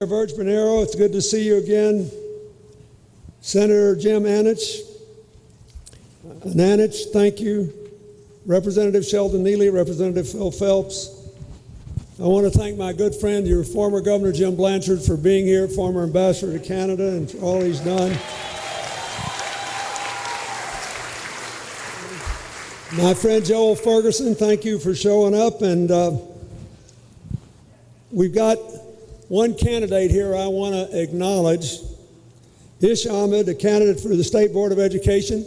Verge Bonero, it's good to see you again. Senator Jim Anich, thank you. Representative Sheldon Neely, Representative Phil Phelps. I want to thank my good friend, your former Governor Jim Blanchard, for being here, former ambassador to Canada, and for all he's done. My friend Joel Ferguson, thank you for showing up. And we've got one candidate here I want to acknowledge. Ish Ahmed, a candidate for the State Board of Education,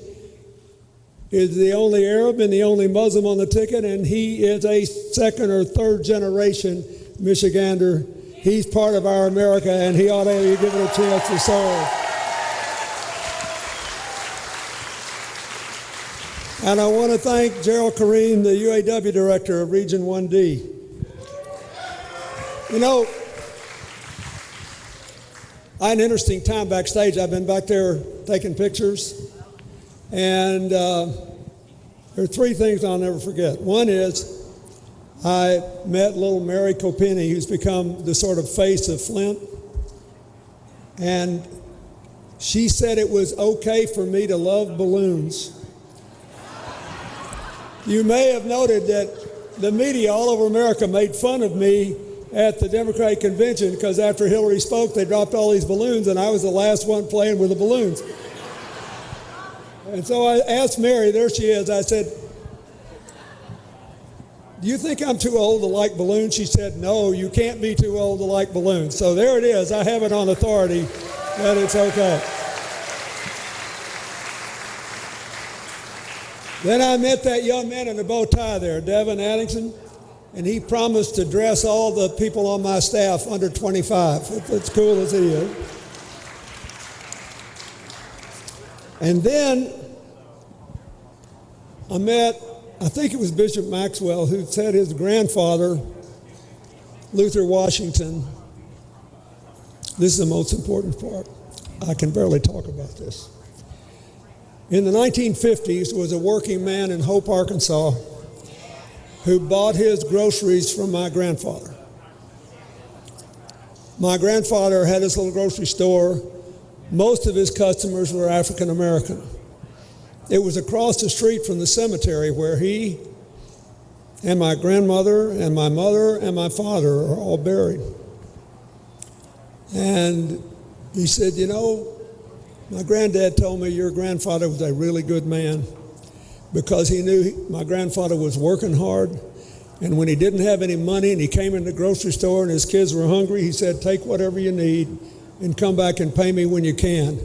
is the only Arab and the only Muslim on the ticket, and he is a second or third generation Michigander. He's part of our America, and he ought to be given a chance to serve. And I want to thank Gerald Kareem, the UAW director of Region 1D. You know, I had an interesting time backstage. I've been back there taking pictures, and there are three things I'll never forget. One is I met little Mary Copini, who's become the sort of face of Flint, and she said it was okay for me to love balloons. You may have noted that the media all over America made fun of me at the Democratic convention because after Hillary spoke, they dropped all these balloons, and I was the last one playing with the balloons. And so I asked Mary, there she is, I said, do you think I'm too old to like balloons? She said, no, you can't be too old to like balloons. So there it is. I have it on authority that it's okay. Then I met that young man in the bow tie there, Devin Addington, and he promised to dress all the people on my staff under 25. As cool as he is. And then I met, I think it was Bishop Maxwell, who said his grandfather, Luther Washington, this is the most important part. I can barely talk about this. In the 1950s, was a working man in Hope, Arkansas, who bought his groceries from my grandfather. My grandfather had his little grocery store. Most of his customers were African American. It was across the street from the cemetery where he and my grandmother and my mother and my father are all buried. And he said, you know, my granddad told me your grandfather was a really good man because he knew my grandfather was working hard, and when he didn't have any money and he came in the grocery store and his kids were hungry, he said, take whatever you need and come back and pay me when you can.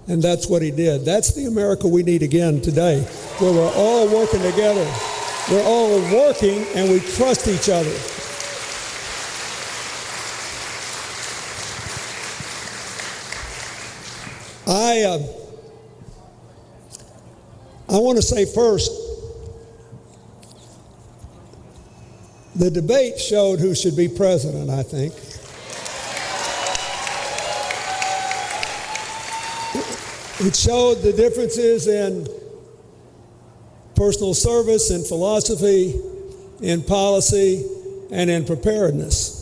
And that's what he did. That's the America we need again today, where we're all working together. We're all working and we trust each other. I want to say first, the debate showed who should be president, I think. It showed the differences in personal service, in philosophy, in policy, and in preparedness.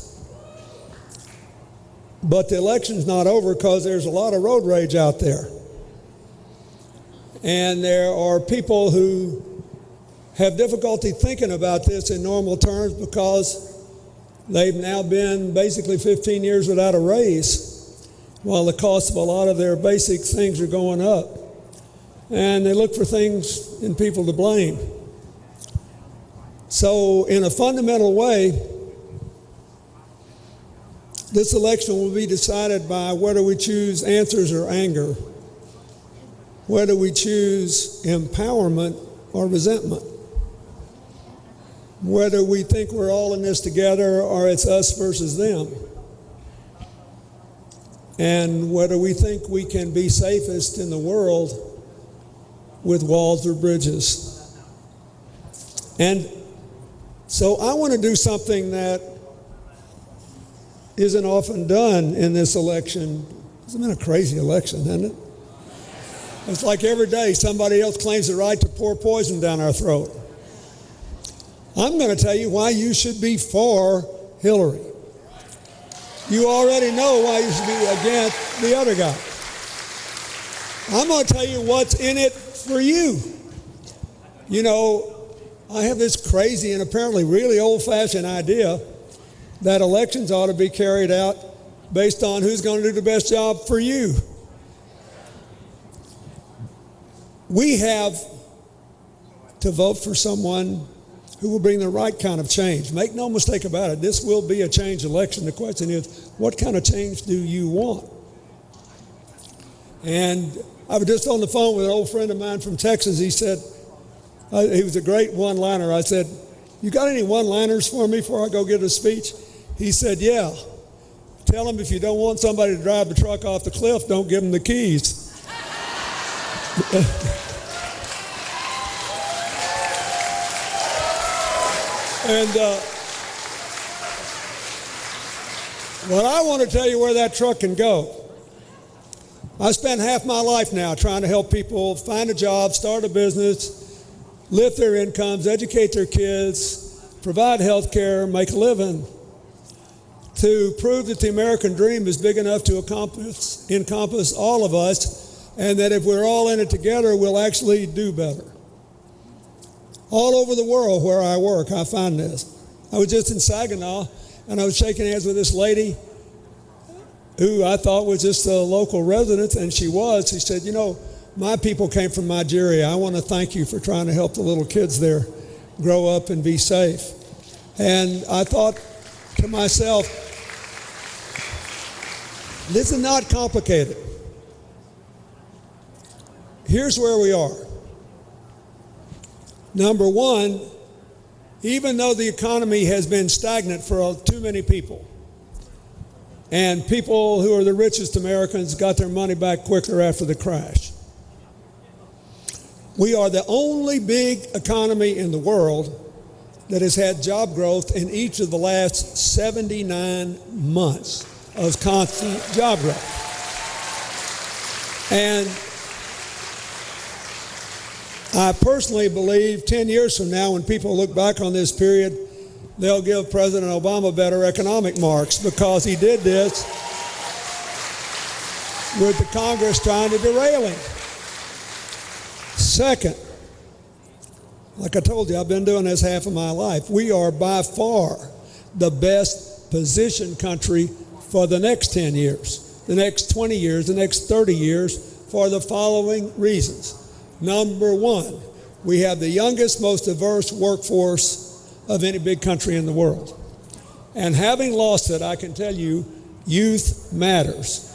But the election's not over because there's a lot of road rage out there. And there are people who have difficulty thinking about this in normal terms because they've now been basically 15 years without a raise, while the cost of a lot of their basic things are going up. And they look for things in people to blame. So in a fundamental way, this election will be decided by whether we choose answers or anger, whether we choose empowerment or resentment, whether we think we're all in this together or it's us versus them, and whether we think we can be safest in the world with walls or bridges. And so I want to do something that isn't often done in this election. It's been a crazy election, hasn't it? It's like every day somebody else claims the right to pour poison down our throat. I'm going to tell you why you should be for Hillary. You already know why you should be against the other guy. I'm going to tell you what's in it for you. You know, I have this crazy and apparently really old-fashioned idea that elections ought to be carried out based on who's going to do the best job for you. We have to vote for someone who will bring the right kind of change. Make no mistake about it, this will be a change election. The question is, what kind of change do you want? And I was just on the phone with an old friend of mine from Texas. He said, he was a great one-liner. I said, you got any one-liners for me before I go give a speech? He said, yeah. Tell them if you don't want somebody to drive the truck off the cliff, don't give them the keys. And well, I want to tell you where that truck can go. I spent half my life now trying to help people find a job, start a business, lift their incomes, educate their kids, provide health care, make a living, to prove that the American dream is big enough to encompass all of us, and that if we're all in it together, we'll actually do better. All over the world where I work, I find this. I was just in Saginaw, and I was shaking hands with this lady who I thought was just a local resident, and she was. She said, you know, my people came from Nigeria. I want to thank you for trying to help the little kids there grow up and be safe. And I thought to myself, this is not complicated. Here's where we are. Number one, even though the economy has been stagnant for too many people, and people who are the richest Americans got their money back quicker after the crash, we are the only big economy in the world that has had job growth in each of the last 79 months of constant job growth. And I personally believe 10 years from now, when people look back on this period, they'll give President Obama better economic marks because he did this with the Congress trying to derail him. Second, like I told you, I've been doing this half of my life. We are by far the best positioned country for the next 10 years, the next 20 years, the next 30 years for the following reasons. Number one, we have the youngest, most diverse workforce of any big country in the world. And having lost it, I can tell you, youth matters.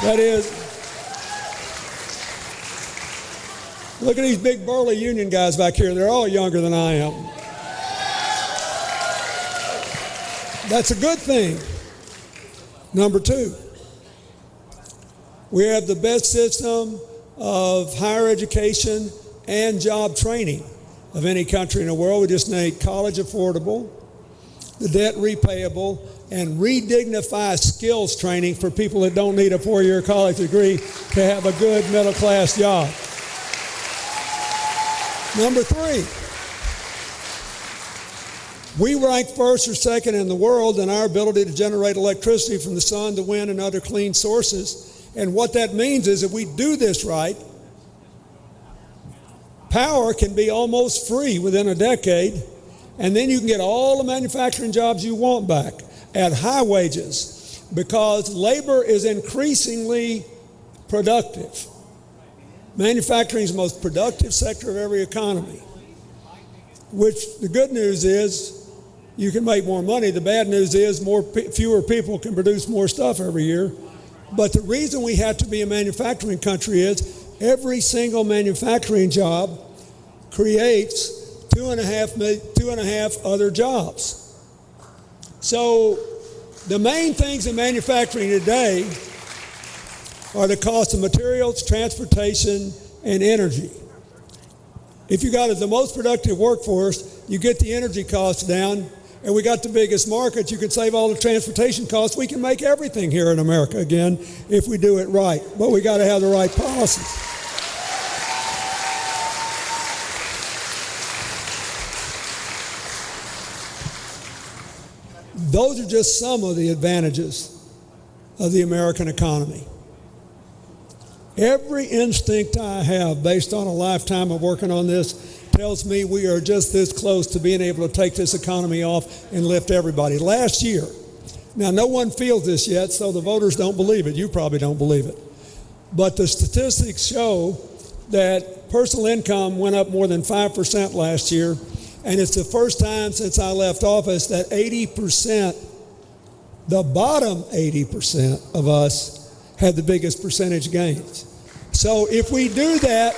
That is, look at these big burly union guys back here. They're all younger than I am. That's a good thing. Number two, we have the best system of higher education and job training of any country in the world. We just make college affordable, the debt repayable, and redignify skills training for people that don't need a 4-year college degree to have a good middle-class job. Number three, we rank first or second in the world in our ability to generate electricity from the sun, the wind, and other clean sources. And what that means is if we do this right, power can be almost free within a decade, and then you can get all the manufacturing jobs you want back at high wages because labor is increasingly productive. Manufacturing is the most productive sector of every economy, which the good news is you can make more money. The bad news is fewer people can produce more stuff every year. But the reason we have to be a manufacturing country is every single manufacturing job creates two and a half other jobs. So the main things in manufacturing today are the cost of materials, transportation, and energy. If you got the most productive workforce, you get the energy costs down, and we got the biggest market. You can save all the transportation costs. We can make everything here in America again if we do it right. But we got to have the right policies. Those are just some of the advantages of the American economy. Every instinct I have, based on a lifetime of working on this, tells me we are just this close to being able to take this economy off and lift everybody. Last year, now no one feels this yet, so the voters don't believe it. You probably don't believe it. But the statistics show that personal income went up more than 5% last year, and it's the first time since I left office that 80%, the bottom 80% of us had the biggest percentage gains. So if we do that,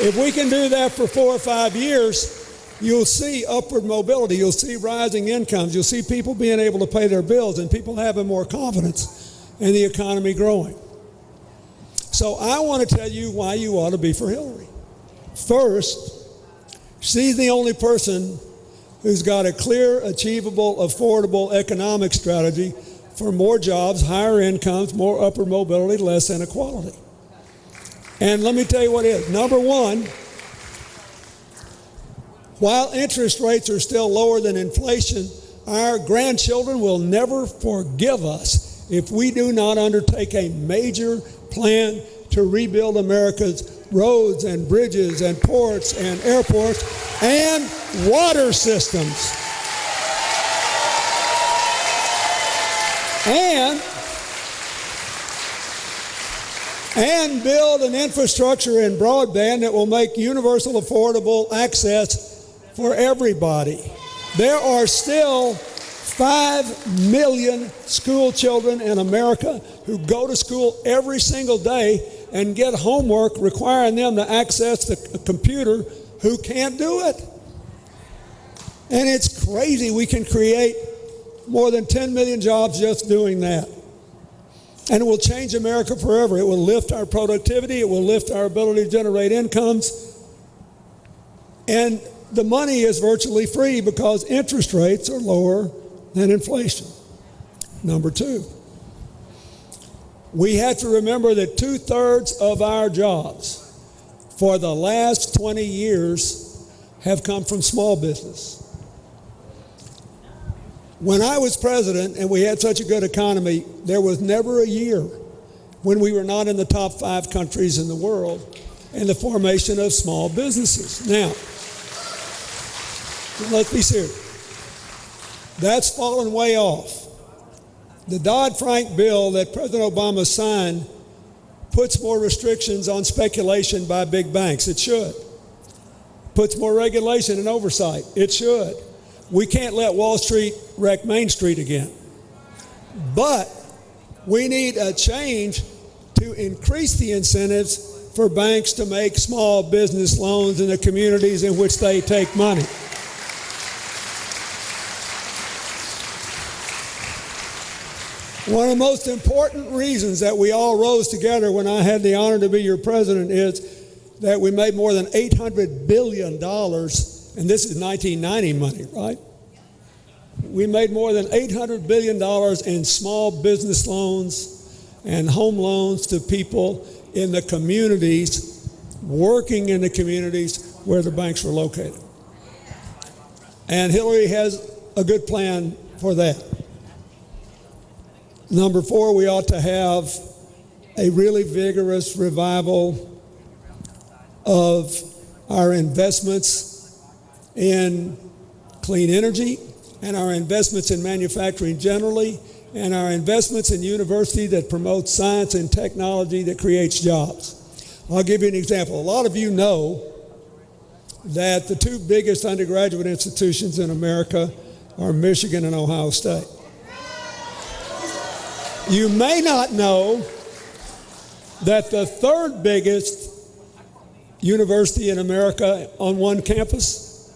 if we can do that for 4 or 5 years, you'll see upward mobility, you'll see rising incomes, you'll see people being able to pay their bills and people having more confidence in the economy growing. So I want to tell you why you ought to be for Hillary. First, she's the only person who's got a clear, achievable, affordable economic strategy for more jobs, higher incomes, more upward mobility, less inequality. And let me tell you what it is. Number one, while interest rates are still lower than inflation, our grandchildren will never forgive us if we do not undertake a major plan to rebuild America's roads and bridges and ports and airports and water systems. And build an infrastructure and broadband that will make universal affordable access for everybody. There are still 5 million school children in America who go to school every single day and get homework requiring them to access the computer who can't do it. And it's crazy. We can create more than 10 million jobs just doing that. And it will change America forever. It will lift our productivity. It will lift our ability to generate incomes. And the money is virtually free because interest rates are lower than inflation. Number two, we have to remember that 2/3 of our jobs for the last 20 years have come from small business. When I was president and we had such a good economy, there was never a year when we were not in the top 5 countries in the world in the formation of small businesses. Now, let's be serious. That's fallen way off. The Dodd-Frank bill that President Obama signed puts more restrictions on speculation by big banks. It should. Puts more regulation and oversight. It should. We can't let Wall Street wreck Main Street again. But we need a change to increase the incentives for banks to make small business loans in the communities in which they take money. One of the most important reasons that we all rose together when I had the honor to be your president is that we made more than $800 billion, and this is 1990 money, right? We made more than $800 billion in small business loans and home loans to people in the communities, working in the communities where the banks were located. And Hillary has a good plan for that. Number 4, we ought to have a really vigorous revival of our investments in clean energy and our investments in manufacturing generally and our investments in university that promotes science and technology that creates jobs. I'll give you an example. A lot of you know that the 2 biggest undergraduate institutions in America are Michigan and Ohio State. You may not know that the 3rd biggest university in America on one campus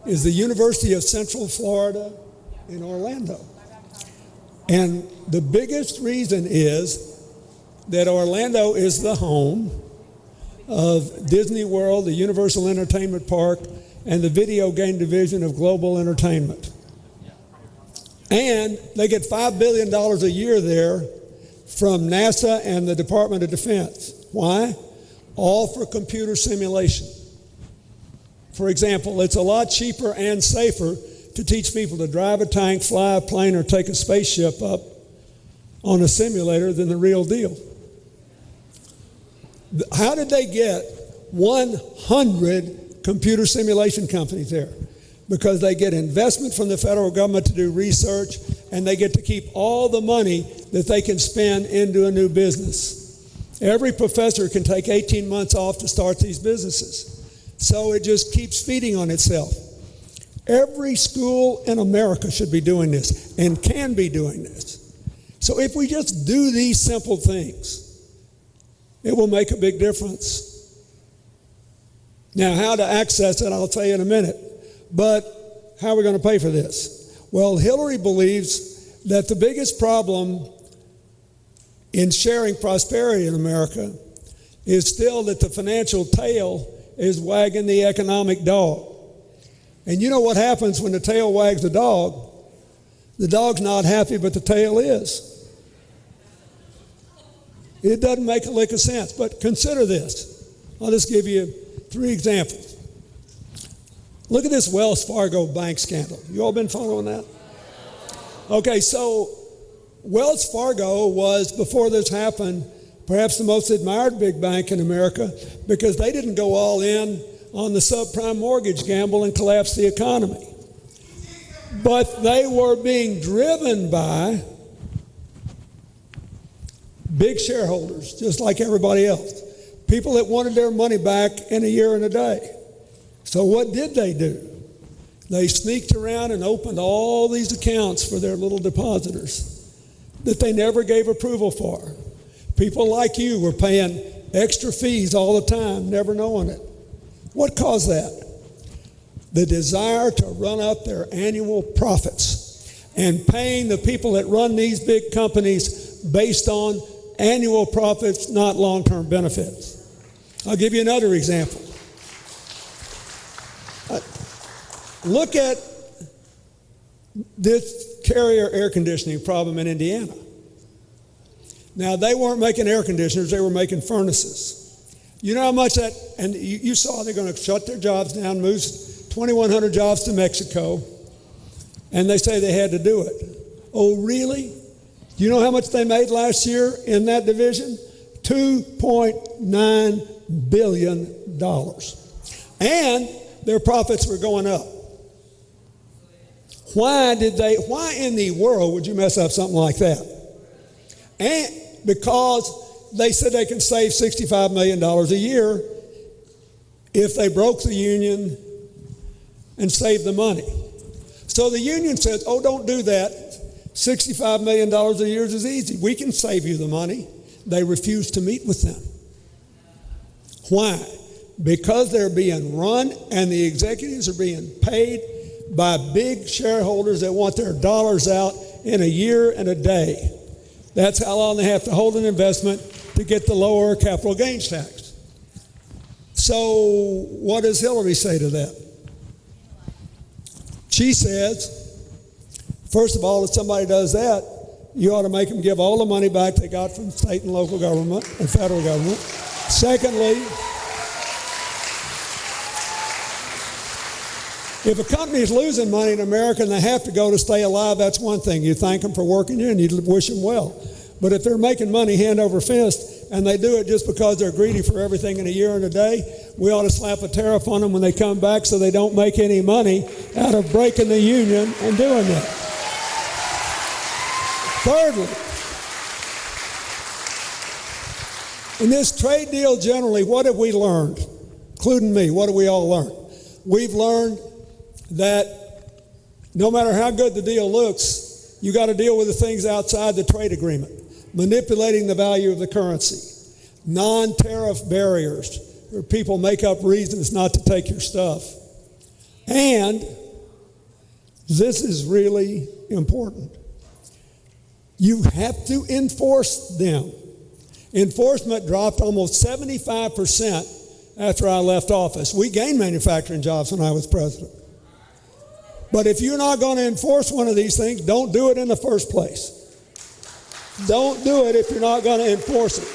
is the University of Central Florida in Orlando. And the biggest reason is that Orlando is the home of Disney World, the Universal Entertainment Park, and the video game division of Global Entertainment. And they get $5 billion a year there from NASA and the Department of Defense. Why? All for computer simulation. For example, it's a lot cheaper and safer to teach people to drive a tank, fly a plane, or take a spaceship up on a simulator than the real deal. How did they get 100 computer simulation companies there? Because they get investment from the federal government to do research, and they get to keep all the money that they can spend into a new business. Every professor can take 18 months off to start these businesses. So it just keeps feeding on itself. Every school in America should be doing this and can be doing this. So if we just do these simple things, it will make a big difference. Now, how to access it, I'll tell you in a minute. But how are we going to pay for this? Well, Hillary believes that the biggest problem in sharing prosperity in America is still that the financial tail is wagging the economic dog. And you know what happens when the tail wags the dog? The dog's not happy, but the tail is. It doesn't make a lick of sense, but consider this. I'll just give you 3 examples. Look at this Wells Fargo bank scandal. You all been following that? Okay, so Wells Fargo was, before this happened, perhaps the most admired big bank in America because they didn't go all in on the subprime mortgage gamble and collapse the economy. But they were being driven by big shareholders, just like everybody else. People that wanted their money back in a year and a day. So what did they do? They sneaked around and opened all these accounts for their little depositors that they never gave approval for. People like you were paying extra fees all the time, never knowing it. What caused that? The desire to run up their annual profits and paying the people that run these big companies based on annual profits, not long-term benefits. I'll give you another example. Look at this Carrier air conditioning problem in Indiana. Now, they weren't making air conditioners, they were making furnaces. You know how much that, and you saw they're going to shut their jobs down, move 2,100 jobs to Mexico, and they say they had to do it. Oh, really? Do you know how much they made last year in that division? $2.9 billion. And their profits were going up. Why in the world would you mess up something like that? And because they said they can save $65 million a year if they broke the union and saved the money. So the union says, oh, don't do that. $65 million a year is easy. We can save you the money. They refuse to meet with them. Why? Because they're being run and the executives are being paid by big shareholders that want their dollars out in a year and a day. That's how long they have to hold an investment to get the lower capital gains tax. So what does Hillary say to that? She says, first of all, if somebody does that, you ought to make them give all the money back they got from state and local government and federal government. Secondly, if a company is losing money in America and they have to go to stay alive, that's one thing. You thank them for working here and you wish them well. But if they're making money hand over fist and they do it just because they're greedy for everything in a year and a day, we ought to slap a tariff on them when they come back so they don't make any money out of breaking the union and doing that. Thirdly, in this trade deal generally, what have we learned? Including me, what have we all learned? We've learned that no matter how good the deal looks, you got to deal with the things outside the trade agreement. Manipulating the value of the currency, non-tariff barriers where people make up reasons not to take your stuff. And this is really important. You have to enforce them. Enforcement dropped almost 75% after I left office. We gained manufacturing jobs when I was president. But if you're not going to enforce one of these things, don't do it in the first place. Don't do it if you're not going to enforce it.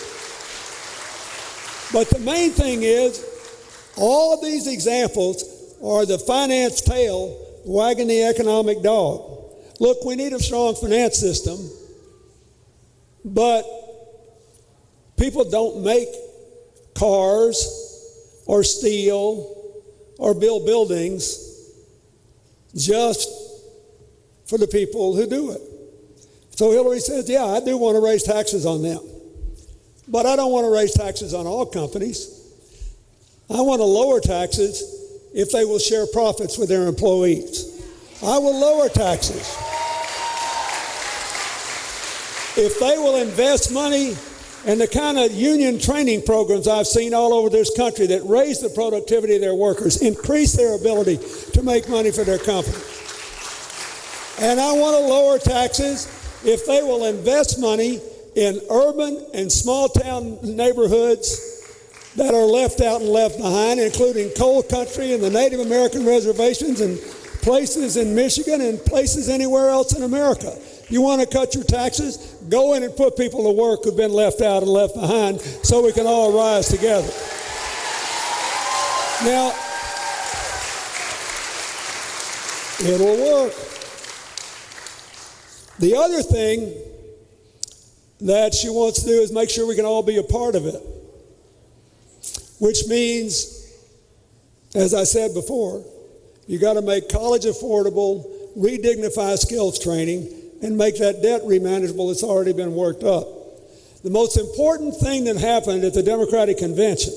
But the main thing is, all of these examples are the finance tail wagging the economic dog. Look, we need a strong finance system, but people don't make cars or steel or build buildings just for the people who do it. So Hillary says, yeah, I do want to raise taxes on them, but I don't want to raise taxes on all companies. I want to lower taxes if they will share profits with their employees. I will lower taxes if they will invest money in the kind of union training programs I've seen all over this country that raise the productivity of their workers, increase their ability to make money for their company. And I want to lower taxes if they will invest money in urban and small town neighborhoods that are left out and left behind, including coal country and the Native American reservations and places in Michigan and places anywhere else in America. You want to cut your taxes? Go in and put people to work who've been left out and left behind so we can all rise together. Now, it'll work. The other thing that she wants to do is make sure we can all be a part of it, which means, as I said before, you got to make college affordable, redignify skills training, and make that debt remanageable that's already been worked up. The most important thing that happened at the Democratic Convention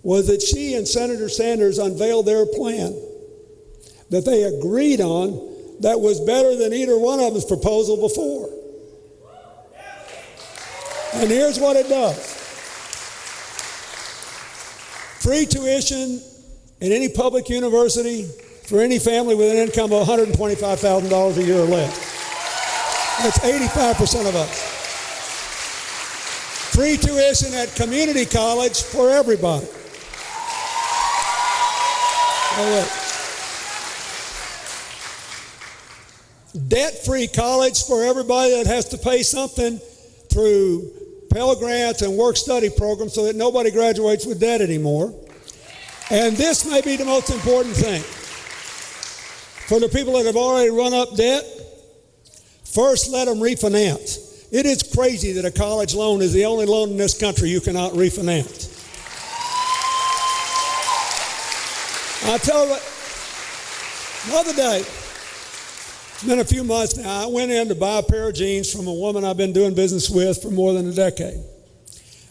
was that she and Senator Sanders unveiled their plan that they agreed on that was better than either one of them's proposal before. And here's what it does. Free tuition in any public university for any family with an income of $125,000 a year or less. That's 85% of us. Free tuition at community college for everybody. Oh, wait. Debt-free college for everybody that has to pay something through Pell Grants and work-study programs so that nobody graduates with debt anymore. And this may be the most important thing. For the people that have already run up debt, first let them refinance. It is crazy that a college loan is the only loan in this country you cannot refinance. I'll tell you what, the other day, it's been a few months now, I went in to buy a pair of jeans from a woman I've been doing business with for more than a decade.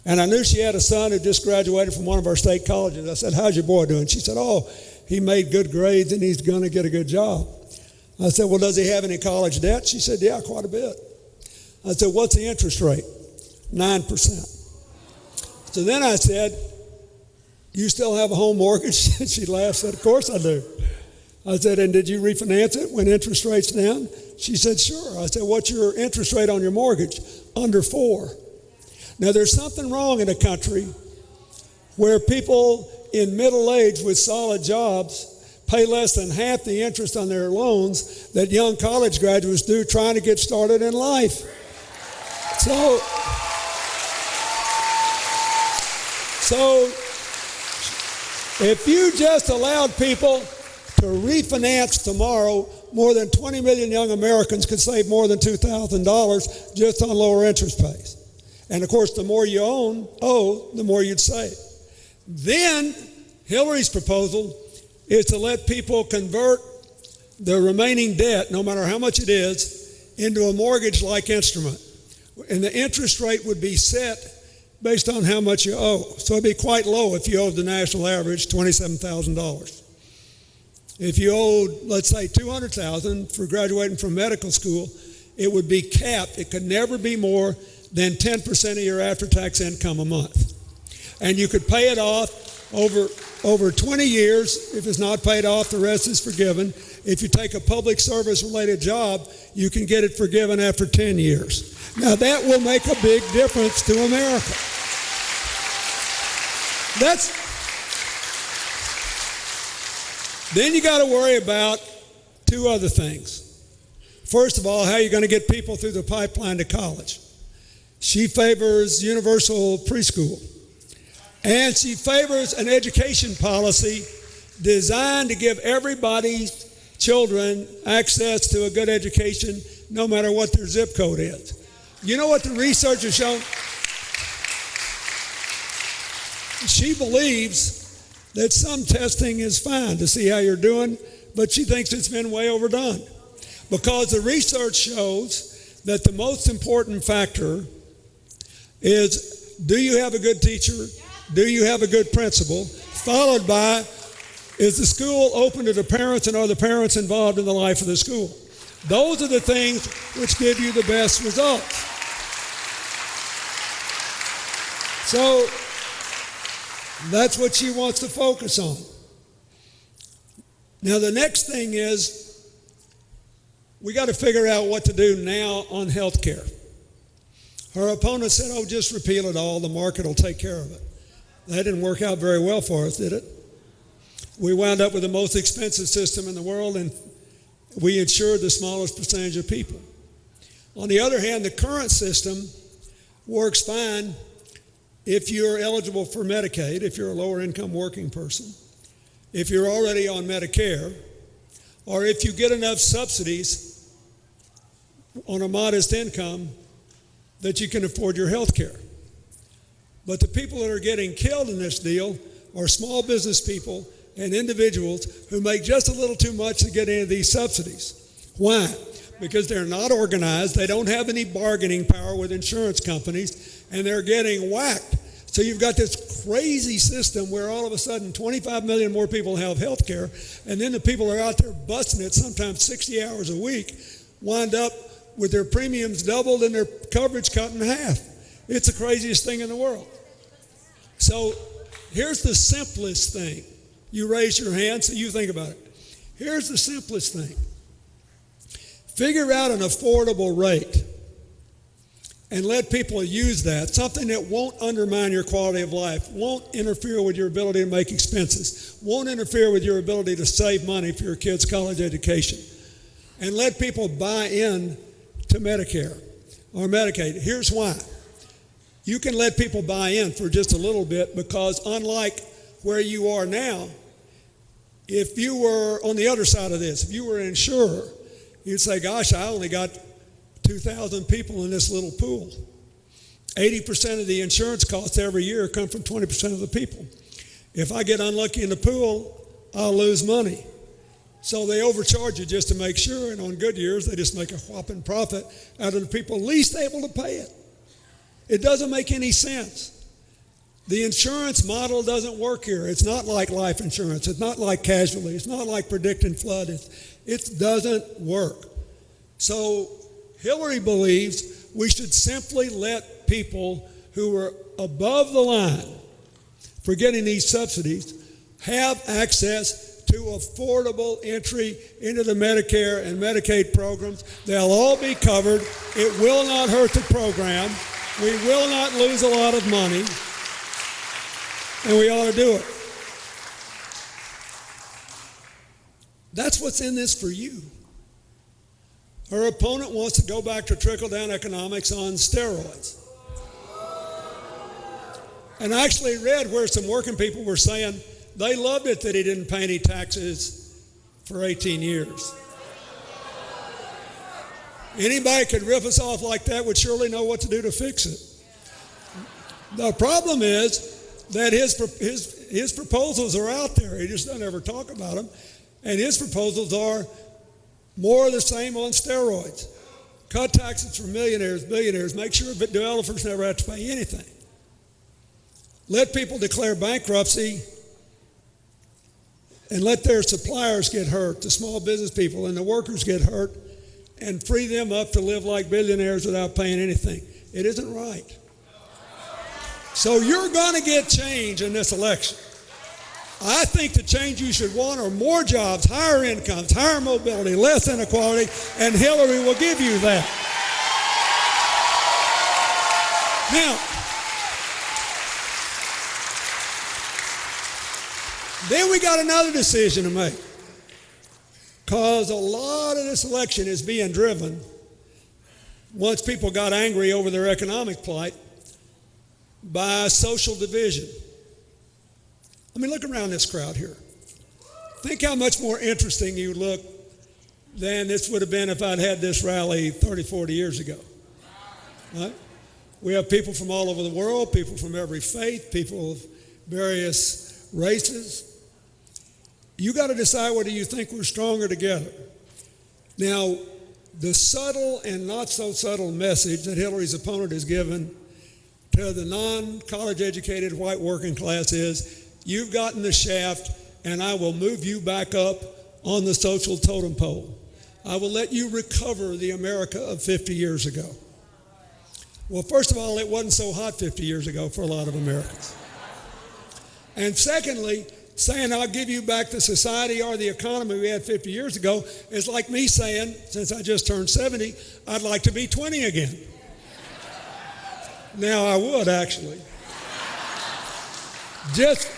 And I knew she had a son who just graduated from one of our state colleges. I said, how's your boy doing? She said, oh, he made good grades and he's going to get a good job. I said, well, does he have any college debt? She said, yeah, quite a bit. I said, what's the interest rate? 9%. So then I said, you still have a home mortgage? She laughed, said, of course I do. I said, and did you refinance it when interest rates down? She said, sure. I said, what's your interest rate on your mortgage? Under 4. Now, there's something wrong in a country where people in middle age with solid jobs pay less than half the interest on their loans that young college graduates do trying to get started in life. So if you just allowed people to refinance tomorrow, more than 20 million young Americans could save more than $2,000 just on lower interest pays. And of course, the more you owe, the more you'd save. Then Hillary's proposal is to let people convert the remaining debt, no matter how much it is, into a mortgage-like instrument. And the interest rate would be set based on how much you owe. So it'd be quite low if you owed the national average $27,000. If you owed, let's say, $200,000 for graduating from medical school, it would be capped. It could never be more than 10% of your after-tax income a month. And you could pay it off over 20 years. If it's not paid off, the rest is forgiven. If you take a public service-related job, you can get it forgiven after 10 years. Now, that will make a big difference to America. Then you got to worry about two other things. First of all, how are you going to get people through the pipeline to college? She favors universal preschool. And she favors an education policy designed to give everybody's children access to a good education no matter what their zip code is. You know what the research has shown? She believes that some testing is fine to see how you're doing, but she thinks it's been way overdone. Because the research shows that the most important factor is, do you have a good teacher? Do you have a good principal? Followed by, is the school open to the parents, and are the parents involved in the life of the school? Those are the things which give you the best results. So that's what she wants to focus on. Now the next thing is, we got to figure out what to do now on health care. Her opponent said, oh, just repeal it all, the market will take care of it. That didn't work out very well for us, did it? We wound up with the most expensive system in the world, and we insured the smallest percentage of people. On the other hand, the current system works fine if you're eligible for Medicaid, if you're a lower income working person, if you're already on Medicare, or if you get enough subsidies on a modest income that you can afford your health care. But the people that are getting killed in this deal are small business people and individuals who make just a little too much to get any of these subsidies. Why? Because they're not organized, they don't have any bargaining power with insurance companies, and they're getting whacked. So you've got this crazy system where all of a sudden 25 million more people have health care, and then the people are out there busting it sometimes 60 hours a week, wind up with their premiums doubled and their coverage cut in half. It's the craziest thing in the world. So here's the simplest thing. You raise your hand, so you think about it. Here's the simplest thing. Figure out an affordable rate and let people use that, something that won't undermine your quality of life, won't interfere with your ability to make expenses, won't interfere with your ability to save money for your kids' college education, and let people buy in to Medicare or Medicaid. Here's why. You can let people buy in for just a little bit, because unlike where you are now, if you were on the other side of this, if you were an insurer, you'd say, gosh, I only got 2,000 people in this little pool. 80% of the insurance costs every year come from 20% of the people. If I get unlucky in the pool, I'll lose money. So they overcharge you just to make sure, and on good years, they just make a whopping profit out of the people least able to pay it. It doesn't make any sense. The insurance model doesn't work here. It's not like life insurance. It's not like casualty. It's not like predicting flood. It doesn't work. So Hillary believes we should simply let people who are above the line for getting these subsidies have access to affordable entry into the Medicare and Medicaid programs. They'll all be covered. It will not hurt the program. We will not lose a lot of money. And we ought to do it. That's what's in this for you. Her opponent wants to go back to trickle-down economics on steroids. And I actually read where some working people were saying they loved it that he didn't pay any taxes for 18 years. Anybody could rip us off like that would surely know what to do to fix it. The problem is that his proposals are out there. He just doesn't ever talk about them. And his proposals are more of the same on steroids. Cut taxes for millionaires, billionaires. Make sure developers never have to pay anything. Let people declare bankruptcy and let their suppliers get hurt, the small business people and the workers get hurt, and free them up to live like billionaires without paying anything. It isn't right. So you're going to get change in this election. I think the change you should want are more jobs, higher incomes, higher mobility, less inequality, and Hillary will give you that. Now, then we got another decision to make, because a lot of this election is being driven, once people got angry over their economic plight, by social division. I mean, look around this crowd here. Think how much more interesting you look than this would have been if I'd had this rally 30, 40 years ago. Right? We have people from all over the world, people from every faith, people of various races. You got to decide whether you think we're stronger together. Now, the subtle and not so subtle message that Hillary's opponent has given to the non-college educated white working class is, you've gotten the shaft and I will move you back up on the social totem pole. I will let you recover the America of 50 years ago. Well, first of all, it wasn't so hot 50 years ago for a lot of Americans. And secondly, saying I'll give you back the society or the economy we had 50 years ago is like me saying, since I just turned 70, I'd like to be 20 again. Now I would actually. Just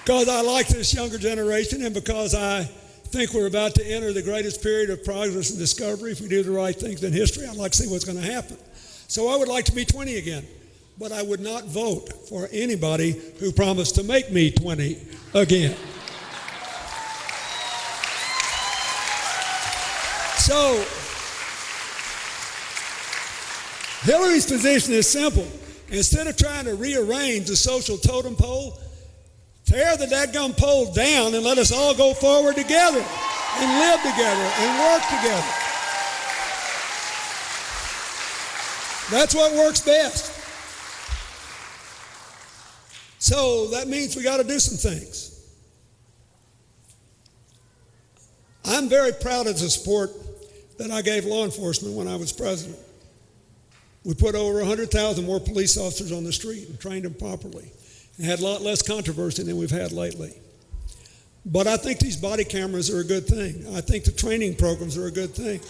because I like this younger generation and because I think we're about to enter the greatest period of progress and discovery if we do the right things in history, I'd like to see what's going to happen. So I would like to be 20 again. But I would not vote for anybody who promised to make me 20 again. So, Hillary's position is simple. Instead of trying to rearrange the social totem pole, tear the dadgum pole down and let us all go forward together and live together and work together. That's what works best. So that means we got to do some things. I'm very proud of the support that I gave law enforcement when I was president. We put over 100,000 more police officers on the street and trained them properly and had a lot less controversy than we've had lately. But I think these body cameras are a good thing. I think the training programs are a good thing.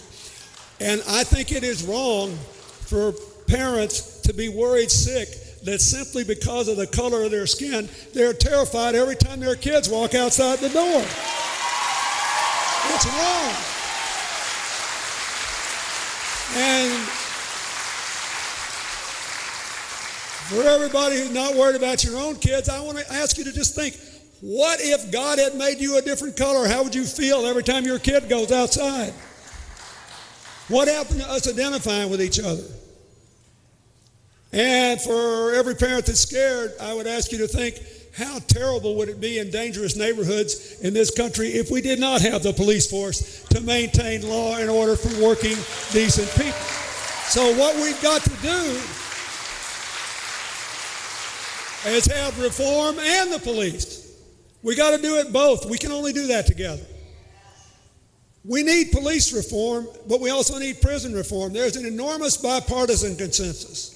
And I think it is wrong for parents to be worried sick that simply because of the color of their skin, they're terrified every time their kids walk outside the door. It's wrong. And for everybody who's not worried about your own kids, I want to ask you to just think, what if God had made you a different color? How would you feel every time your kid goes outside? What happened to us identifying with each other? And for every parent that's scared, I would ask you to think, how terrible would it be in dangerous neighborhoods in this country if we did not have the police force to maintain law and order for working, decent people? So what we've got to do is have reform and the police. We got to do it both. We can only do that together. We need police reform, but we also need prison reform. There's an enormous bipartisan consensus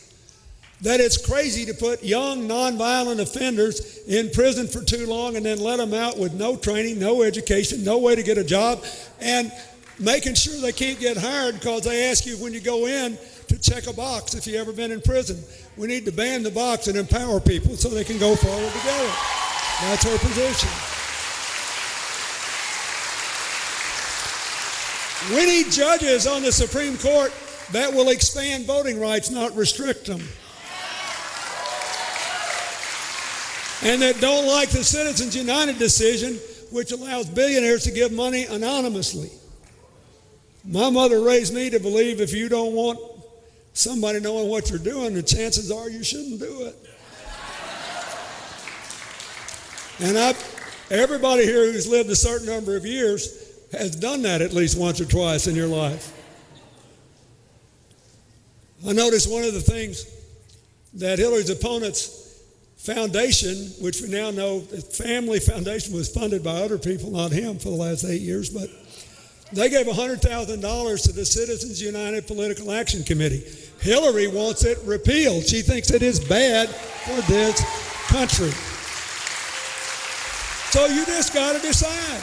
that it's crazy to put young, nonviolent offenders in prison for too long and then let them out with no training, no education, no way to get a job, and making sure they can't get hired because they ask you when you go in to check a box if you've ever been in prison. We need to ban the box and empower people so they can go forward together. That's our position. We need judges on the Supreme Court that will expand voting rights, not restrict them. And that don't like the Citizens United decision, which allows billionaires to give money anonymously. My mother raised me to believe if you don't want somebody knowing what you're doing, the chances are you shouldn't do it. And everybody here who's lived a certain number of years has done that at least once or twice in your life. I noticed one of the things that Hillary's opponents' foundation, which we now know the family foundation was funded by other people, not him, for the last 8 years, but they gave $100,000 to the Citizens United Political Action Committee. Hillary wants it repealed. She thinks it is bad for this country. So you just got to decide.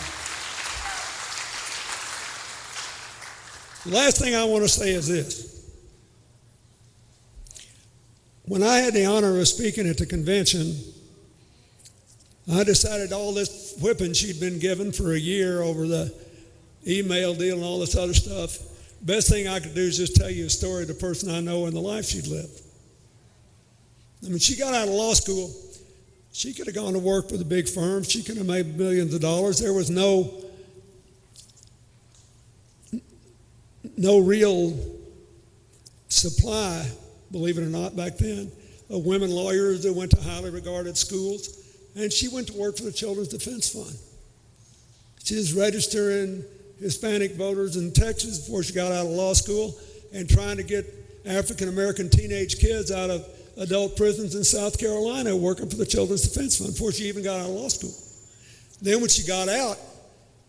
The last thing I want to say is this. When I had the honor of speaking at the convention, I decided all this whipping she'd been given for a year over the email deal and all this other stuff, best thing I could do is just tell you a story of the person I know and the life she'd lived. I mean, she got out of law school She could have gone to work for the big firms. She could have made millions of dollars. There was no real supply, believe it or not, back then, of women lawyers that went to highly regarded schools. And she went to work for the Children's Defense Fund. She was registering Hispanic voters in Texas before she got out of law school and trying to get African-American teenage kids out of adult prisons in South Carolina working for the Children's Defense Fund before she even got out of law school. Then when she got out,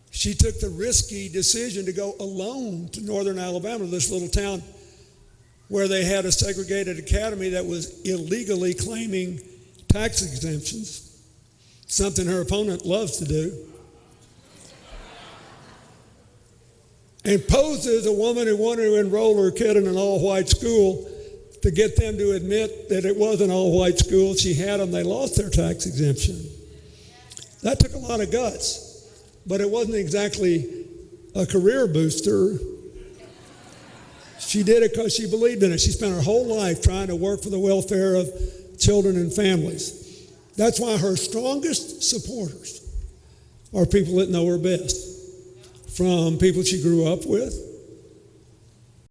she took the risky decision to go alone to northern Alabama, this little town where they had a segregated academy that was illegally claiming tax exemptions, something her opponent loves to do, and posed as a woman who wanted to enroll her kid in an all-white school to get them to admit that it was an all-white school. She had them, they lost their tax exemption. That took a lot of guts, but it wasn't exactly a career booster. She did it because she believed in it. She spent her whole life trying to work for the welfare of children and families. That's why her strongest supporters are people that know her best, from people she grew up with,